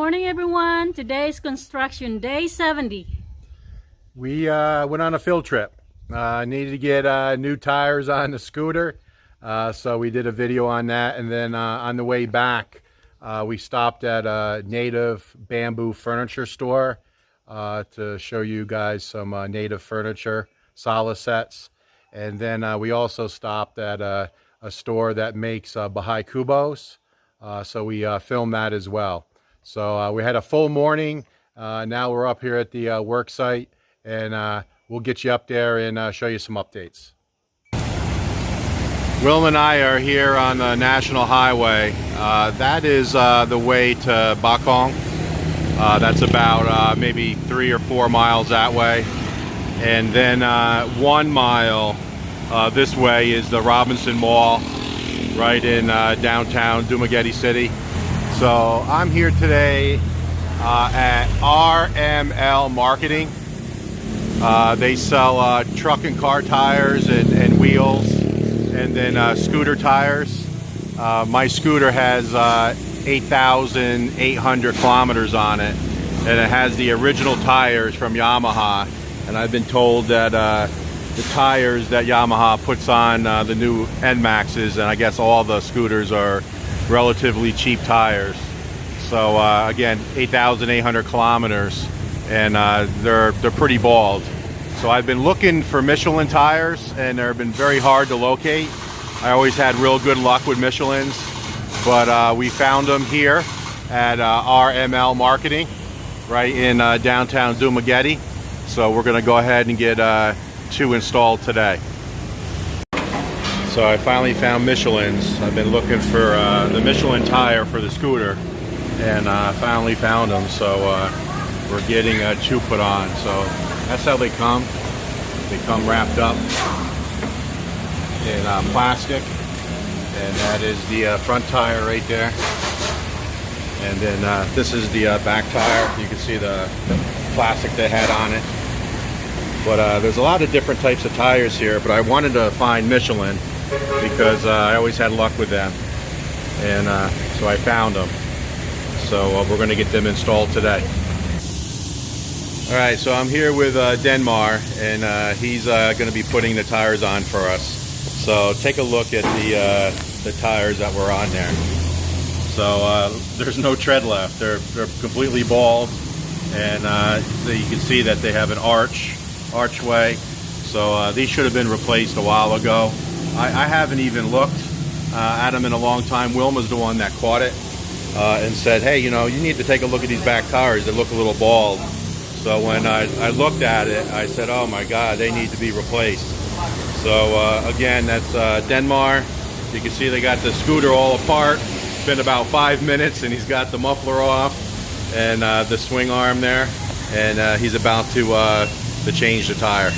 morning, everyone. Today is construction day 70. We went on a field trip. Needed to get new tires on the scooter, so we did a video on that. And then on the way back, we stopped at a native bamboo furniture store to show you guys some native furniture, sala sets. And then we also stopped at a store that makes Bahay Kubos, so we filmed that as well. So we had a full morning. Now we're up here at the work site, and we'll get you up there and show you some updates. Wilma and I are here on the National Highway. That is the way to Bakong. That's about maybe 3 or 4 miles that way. And then 1 mile this way is the Robinson Mall, right in downtown Dumaguete City. So I'm here today at RML Marketing. They sell truck and car tires and wheels, and then scooter tires. My scooter has 8,800 kilometers on it, and it has the original tires from Yamaha. And I've been told that the tires that Yamaha puts on the new Nmaxes, and I guess all the scooters, are relatively cheap tires. So again, 8,800 kilometers, and they're pretty bald. So I've been looking for Michelin tires, and they've been very hard to locate. I always had real good luck with Michelins, but we found them here at RML Marketing, right in downtown Dumaguete. So we're going to go ahead and get 2 installed today. So I finally found Michelins. I've been looking for the Michelin tire for the scooter, and finally found them. So we're getting 2 put on. So that's how they come. They come wrapped up in plastic, and that is the front tire right there. And then this is the back tire. You can see the plastic they had on it. But there's a lot of different types of tires here, but I wanted to find Michelin because I always had luck with them, and so I found them. So we're going to get them installed today. Alright, so I'm here with Denmar, and he's going to be putting the tires on for us. So take a look at the tires that were on there. So there's no tread left. They're completely bald, and you can see that they have an archway. So these should have been replaced a while ago. I haven't even looked at them in a long time. Wilma's the one that caught it and said, hey, you know, you need to take a look at these back tires. They look a little bald. So when I looked at it, I said, oh my God, they need to be replaced. So again, that's Denmar. You can see they got the scooter all apart. It's been about 5 minutes, and he's got the muffler off and the swing arm there, and he's about to change the tire.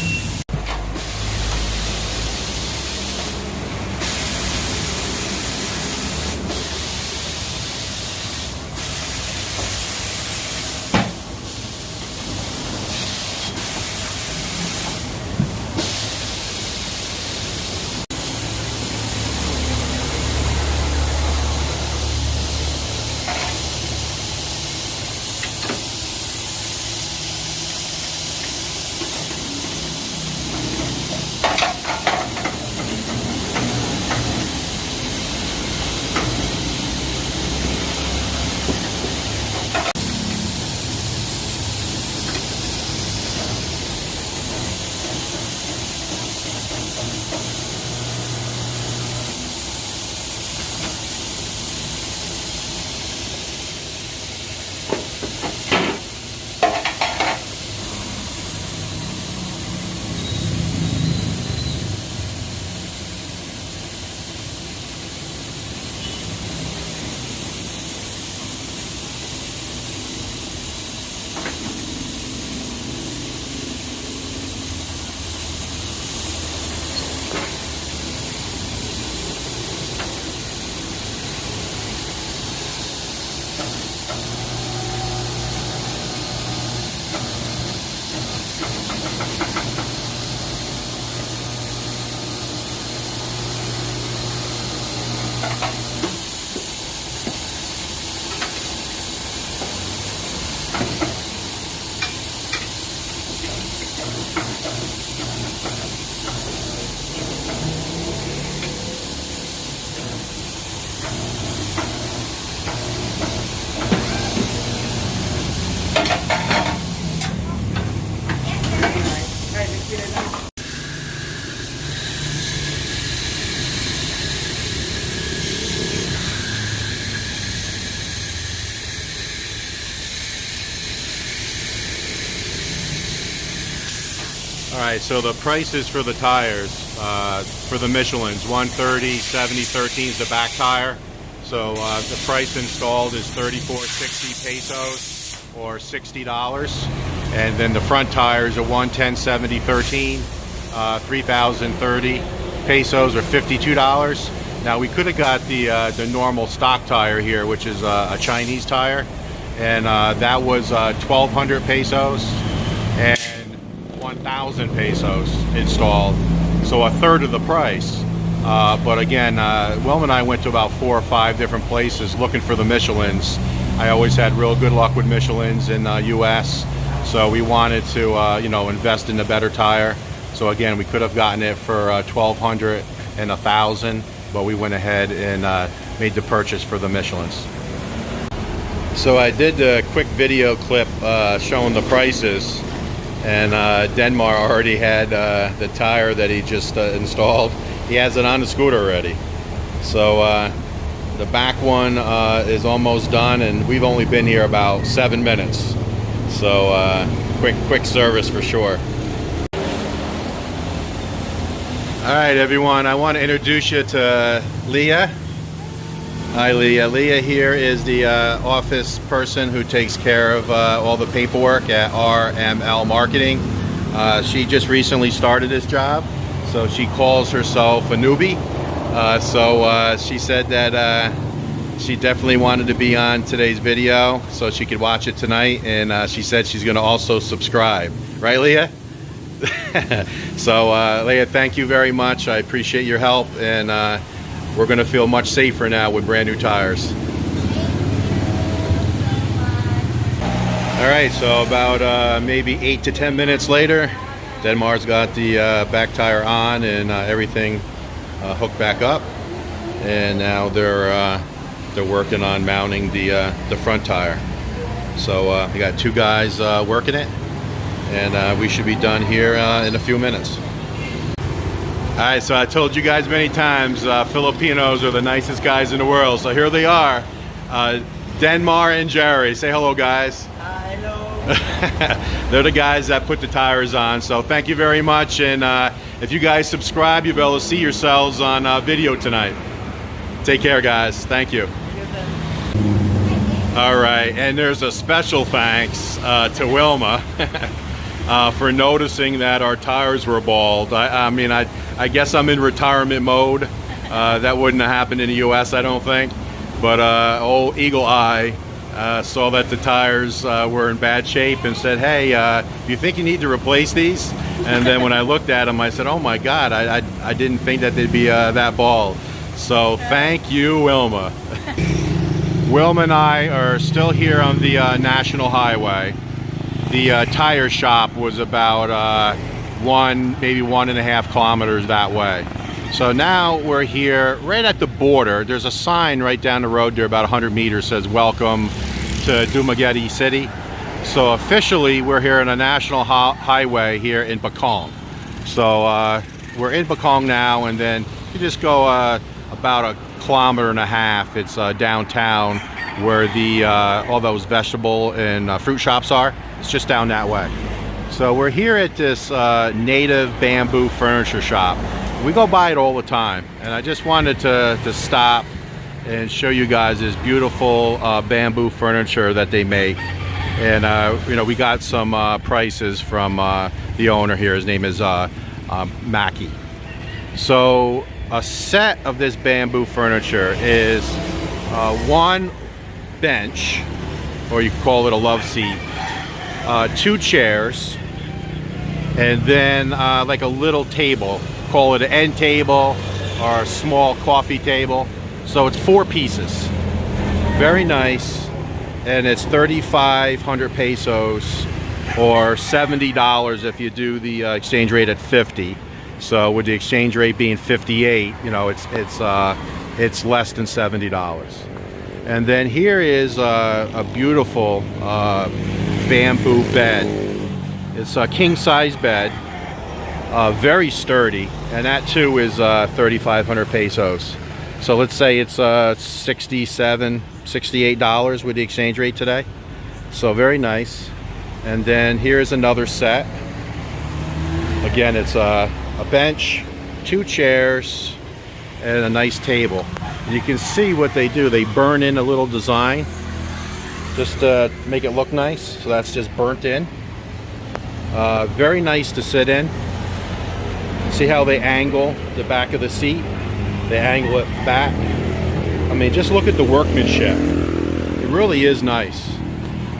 Alright, so the prices for the tires, for the Michelins, 130, 70, 13 is the back tire. So the price installed is 34.60 pesos or $60. And then the front tires are 110, 70, 13, 3,030 pesos or $52. Now we could have got the normal stock tire here, which is a Chinese tire, and that was 1,200 pesos and 1,000 pesos installed, so a third of the price. But again, Wilma and I went to about 4 or 5 different places looking for the Michelins. I always had real good luck with Michelins in US, so we wanted to invest in a better tire. So again, we could have gotten it for 1,200 and 1,000, but we went ahead and made the purchase for the Michelins. So I did a quick video clip showing the prices, and Denmark already had the tire that he just installed. He has it on the scooter already. So the back one is almost done, and we've only been here about 7 minutes. So quick service for sure. All right, everyone, I want to introduce you to Leah. Hi, Leah. Leah here is the office person who takes care of all the paperwork at RML Marketing. She just recently started this job, so she calls herself a newbie. So she said that she definitely wanted to be on today's video so she could watch it tonight, and she said she's going to also subscribe. Right, Leah? So Leah, thank you very much. I appreciate your help, and we're going to feel much safer now with brand new tires. All right, so about maybe 8 to 10 minutes later, Denmark's got the back tire on and everything hooked back up, and now they're working on mounting the front tire. So we got 2 guys working it, and we should be done here in a few minutes. Alright, so I told you guys many times, Filipinos are the nicest guys in the world. So here they are, Denmark and Jerry. Say hello, guys. Hello. They're the guys that put the tires on. So thank you very much. And if you guys subscribe, you'll be able to see yourselves on video tonight. Take care, guys. Thank you. Alright, and there's a special thanks to Wilma for noticing that our tires were bald. I mean, I guess I'm in retirement mode. That wouldn't have happened in the US, I don't think. But old Eagle Eye saw that the tires were in bad shape and said, hey, do you think you need to replace these? And then when I looked at them, I said, oh my God, I didn't think that they'd be that bald. So thank you, Wilma. Wilma and I are still here on the National Highway. The tire shop was about maybe 1.5 kilometers that way. So now we're here right at the border. There's a sign right down the road there about 100 meters says welcome to Dumaguete City. So officially we're here on a national highway here in Bacong. So we're in Bacong now, and then you just go about 1.5 kilometers. It's downtown where the all those vegetable and fruit shops are. It's just down that way. So we're here at this native bamboo furniture shop. We go by it all the time, and I just wanted to stop and show you guys this beautiful bamboo furniture that they make. And we got some prices from the owner here. His name is Mackie. So a set of this bamboo furniture is 1 bench, or you could call it a love seat, 2 chairs, and then like a little table, call it an end table or a small coffee table. So it's 4 pieces. Very nice, and it's 3,500 pesos or $70 if you do the exchange rate at 50. So with the exchange rate being 58, you know, it's less than $70. And then here is a beautiful bamboo bed. It's a king size bed, very sturdy, and that too is 3,500 pesos. So let's say it's $67, $68 with the exchange rate today. So very nice. And then here's another set. Again, it's a bench, 2 chairs, and a nice table. And you can see what they do. They burn in a little design just to make it look nice. So that's just burnt in. Very nice to sit in. See how they angle the back of the seat? They angle it back. I mean, just look at the workmanship. It really is nice.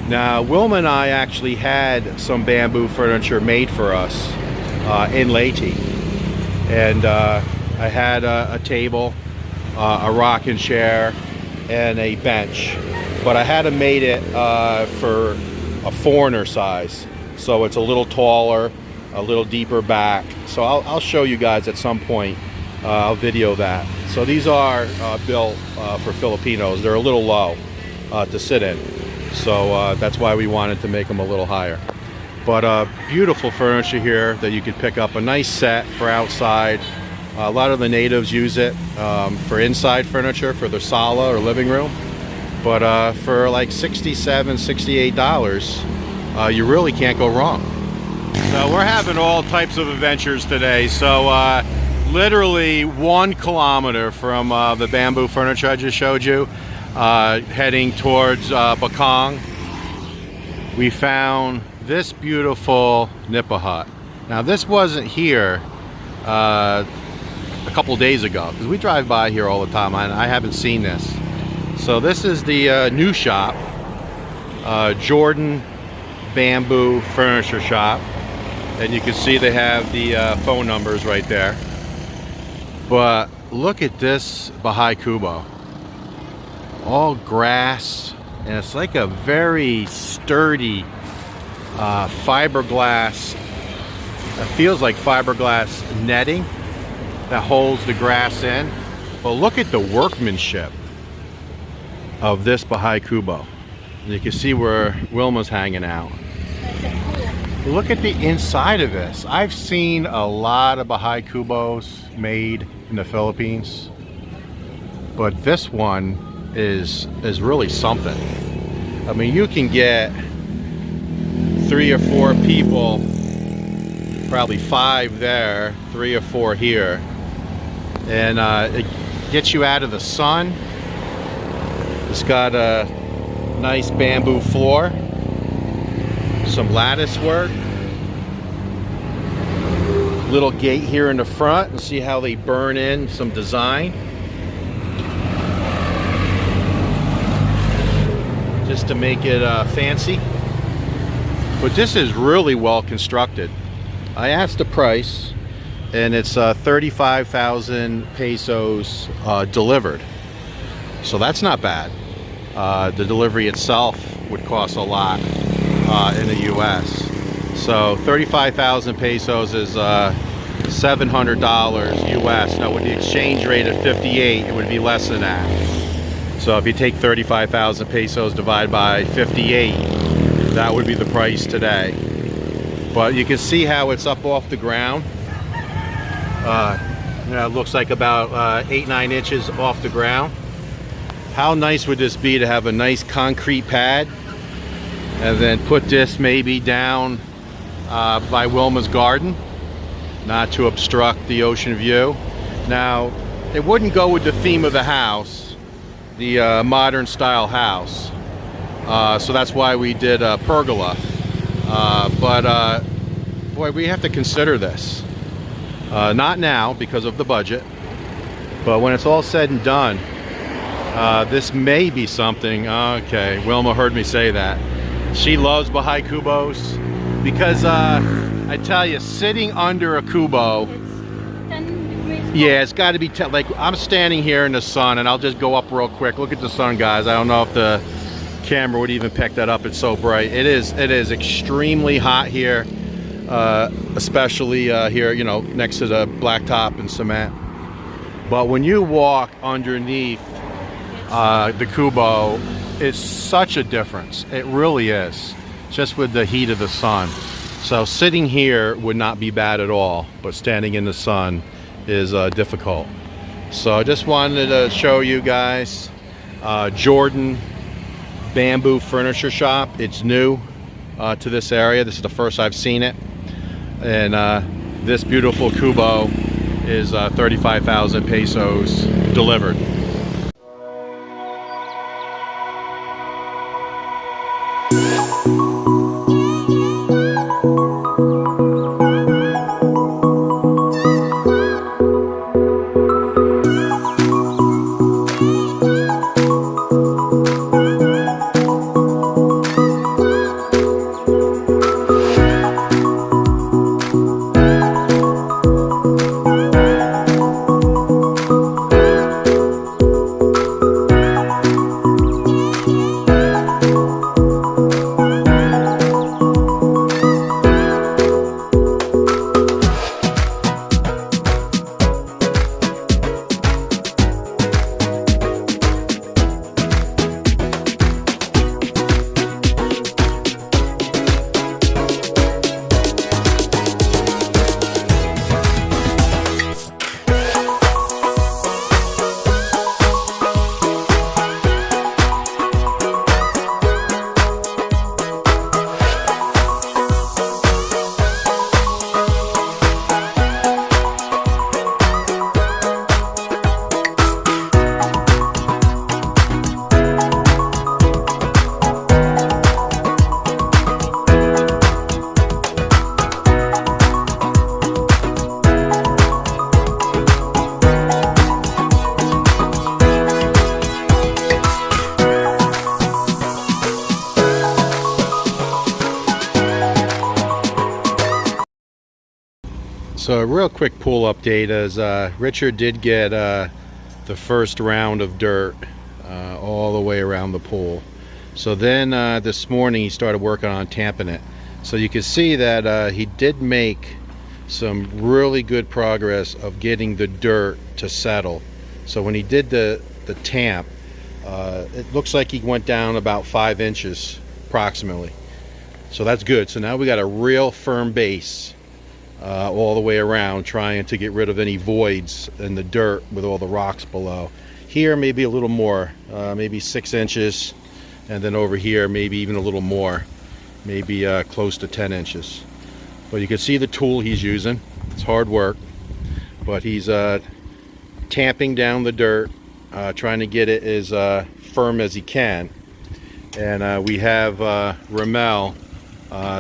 Now, Wilma and I actually had some bamboo furniture made for us in Leyte. And I had a table, a rocking chair, and a bench. But I had to made it for a foreigner size. So it's a little taller, a little deeper back. So I'll show you guys at some point. I'll video that. So these are built for Filipinos. They're a little low to sit in. So that's why we wanted to make them a little higher. But beautiful furniture here that you could pick up. A nice set for outside. A lot of the natives use it for inside furniture for their sala or living room. But for like $67, $68, you really can't go wrong. So we're having all types of adventures today. So literally 1 kilometer from the bamboo furniture I just showed you, heading towards Bakong, we found this beautiful Nipa Hut. Now this wasn't here a couple days ago, because we drive by here all the time and I haven't seen this. So this is the new shop, Jordan Bamboo Furniture Shop, and you can see they have the phone numbers right there. But look at this Bahay Kubo, all grass, and it's like a very sturdy fiberglass. It feels like fiberglass netting that holds the grass in. But look at the workmanship of this Bahay Kubo. And you can see where Wilma's hanging out. Look at the inside of this. I've seen a lot of Bahay Kubos made in the Philippines, but this one is really something. I mean, you can get 3 or 4 people, probably 5 there, 3 or 4 here, and it gets you out of the sun. It's got a nice bamboo floor, some lattice work, little gate here in the front, and see how they burn in some design just to make it fancy. But this is really well constructed. I asked the price, and it's 35,000 pesos delivered, so that's not bad. The delivery itself would cost a lot in the US. So 35,000 pesos is $700 US. Now with the exchange rate at 58, it would be less than that. So if you take 35,000 pesos divided by 58, that would be the price today. But you can see how it's up off the ground. It looks like about 8-9 inches off the ground. How nice would this be to have a nice concrete pad and then put this maybe down by Wilma's garden, not to obstruct the ocean view. Now, it wouldn't go with the theme of the house, the modern style house. So that's why we did a pergola. But boy, we have to consider this. Not now because of the budget, but when it's all said and done, this may be something. Okay, Wilma heard me say that. She loves Bahay Kubos because I tell you, sitting under a Kubo, yeah, it's got to be like I'm standing here in the sun, and I'll just go up real quick. Look at the sun, guys. I don't know if the camera would even pick that up. It's so bright. It is extremely hot here, especially here, you know, next to the blacktop and cement. But when you walk underneath the Kubo, it's such a difference. It really is, just with the heat of the sun. So sitting here would not be bad at all, but standing in the sun is difficult. So I just wanted to show you guys Jordan Bamboo Furniture Shop. It's new to this area. This is the first I've seen it. And this beautiful Kubo is 35,000 pesos delivered. So a real quick pool update is Richard did get the first round of dirt all the way around the pool. So then this morning he started working on tamping it. So you can see that he did make some really good progress of getting the dirt to settle. So when he did the tamp, it looks like he went down about 5 inches approximately. So that's good. So now we got a real firm base all the way around, trying to get rid of any voids in the dirt with all the rocks below. Here maybe a little more, maybe 6 inches, and then over here maybe even a little more, maybe close to 10 inches. But you can see the tool he's using. It's hard work, but he's tamping down the dirt, trying to get it as firm as he can. And we have RML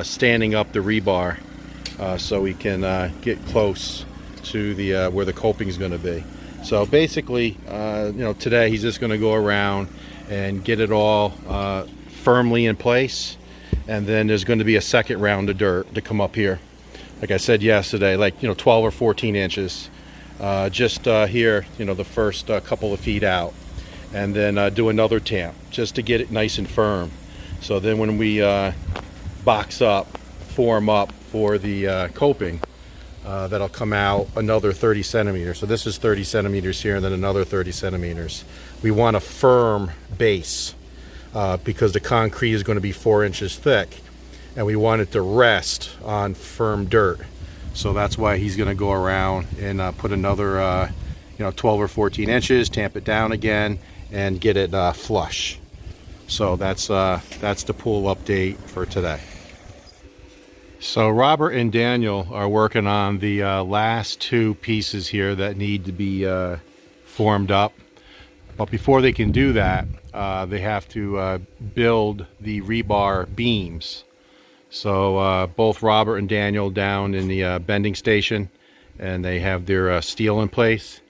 standing up the rebar so we can get close to the where the coping is going to be. So basically, you know, today he's just going to go around and get it all firmly in place, and then there's going to be a second round of dirt to come up here. Like I said yesterday, like, you know, 12 or 14 inches, just here, you know, the first couple of feet out, and then do another tamp just to get it nice and firm. So then when we box up, form up for the coping, that'll come out another 30 centimeters. So this is 30 centimeters here, and then another 30 centimeters. We want a firm base because the concrete is going to be 4 inches thick, and we want it to rest on firm dirt. So that's why he's going to go around and put another you know, 12 or 14 inches, tamp it down again, and get it flush. So that's the pool update for today. So Robert and Daniel are working on the last 2 pieces here that need to be formed up. But before they can do that, they have to build the rebar beams. So both Robert and Daniel down in the bending station, and they have their steel in place,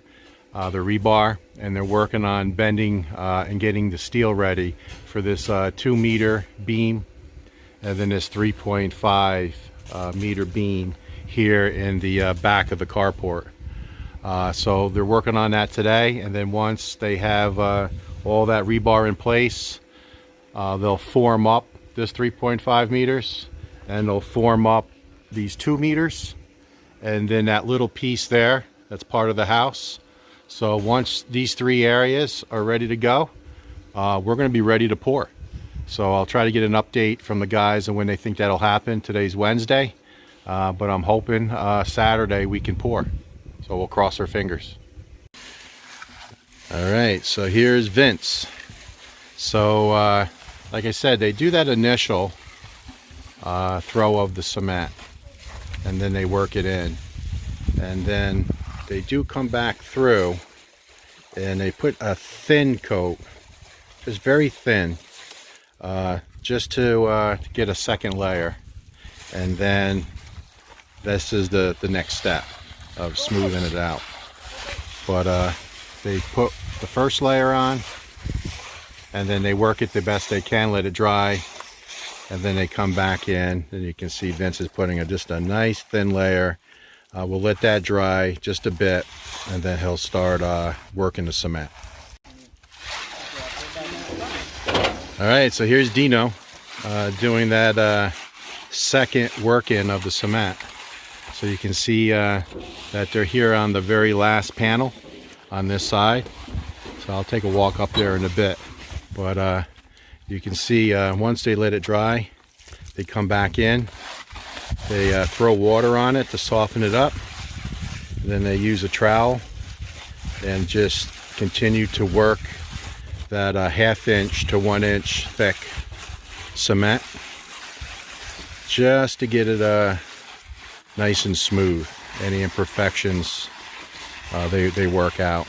the rebar, and they're working on bending and getting the steel ready for this 2-meter beam, and then this 3.5 meter beam here in the back of the carport. So they're working on that today, and then once they have all that rebar in place, they'll form up this 3.5 meters, and they'll form up these 2 meters, and then that little piece there, that's part of the house. So once these 3 areas are ready to go, we're going to be ready to pour. So I'll try to get an update from the guys on when they think that'll happen. Today's Wednesday, but I'm hoping Saturday we can pour. So we'll cross our fingers. All right, so here's Vince. So like I said, they do that initial throw of the cement, and then they work it in, and then they do come back through and they put a thin coat, just very thin, just to get a second layer, and then this is the next step of smoothing it out. But they put the first layer on, and then they work it the best they can, let it dry, and then they come back in, and you can see Vince is putting just a nice thin layer. We'll let that dry just a bit, and then he'll start working the cement. All right, so here's Dino doing that second work-in of the cement. So you can see that they're here on the very last panel on this side. So I'll take a walk up there in a bit. But you can see once they let it dry, they come back in. They throw water on it to soften it up. Then they use a trowel and just continue to work that 1/2 inch to 1 inch thick cement, just to get it nice and smooth. Any imperfections they work out.